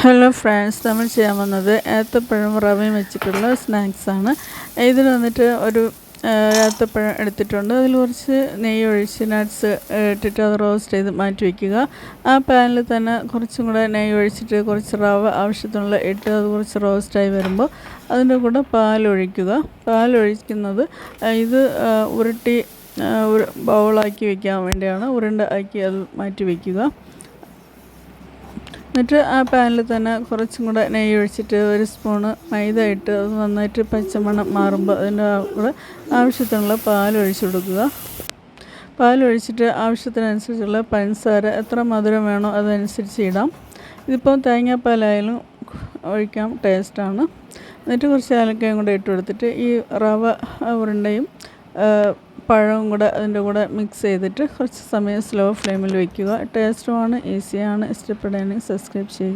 Hello friends, നമ്മൾ ചെയ്യാൻ വന്നത് ഏത്തപ്പഴം റവയും വെച്ചിട്ടുള്ള സ്നാക്സാണ്. ഇതിൽ വന്നിട്ട് ഒരു ഏത്തപ്പഴം എടുത്തിട്ടുണ്ട്. അതിൽ കുറച്ച് നെയ്യ് ഒഴിച്ച് നട്ട്സ് ഇട്ടിട്ട് അത് റോസ്റ്റ് ചെയ്ത് മാറ്റി വയ്ക്കുക. ആ പാനിൽ തന്നെ കുറച്ചും കൂടെ നെയ്യ് ഒഴിച്ചിട്ട് കുറച്ച് റവ ആവശ്യത്തിനുള്ള ഇട്ട് അത് കുറച്ച് റോസ്റ്റായി വരുമ്പോൾ അതിൻ്റെ കൂടെ പാലൊഴിക്കുക. പാലൊഴിക്കുന്നത് ഇത് ഉരുട്ടി ബൗളാക്കി വയ്ക്കാൻ വേണ്ടിയാണ്. ഉരുണ്ട ആക്കി അത് മാറ്റി വയ്ക്കുക. എന്നിട്ട് ആ പാനിൽ തന്നെ കുറച്ചും കൂടെ നെയ്യ് ഒഴിച്ചിട്ട് ഒരു സ്പൂണ് മൈദ ഇട്ട് അത് നന്നായിട്ട് പച്ചമണം മാറുമ്പോൾ അതിൻ്റെ കൂടെ ആവശ്യത്തിനുള്ള പാലൊഴിച്ച് കൊടുക്കുക. പാലൊഴിച്ചിട്ട് ആവശ്യത്തിനനുസരിച്ചുള്ള പഞ്ചസാര എത്ര മധുരം വേണോ അതനുസരിച്ച് ഇടാം. ഇതിപ്പോൾ തേങ്ങാപ്പാലായാലും ഒഴിക്കാം, ടേസ്റ്റാണ്. എന്നിട്ട് കുറച്ച് ഏലക്കയും കൂടെ ഇട്ട് കൊടുത്തിട്ട് ഈ റവ ഉരുണ്ടയും പഴവും കൂടെ അതിൻ്റെ കൂടെ മിക്സ് ചെയ്തിട്ട് കുറച്ച് സമയം സ്ലോ ഫ്ലെയിമിൽ വയ്ക്കുക. ടേസ്റ്റുമാണ്, ഈസിയാണ്. ഇഷ്ടപ്പെടുകയാണെങ്കിൽ സബ്സ്ക്രൈബ് ചെയ്യുക.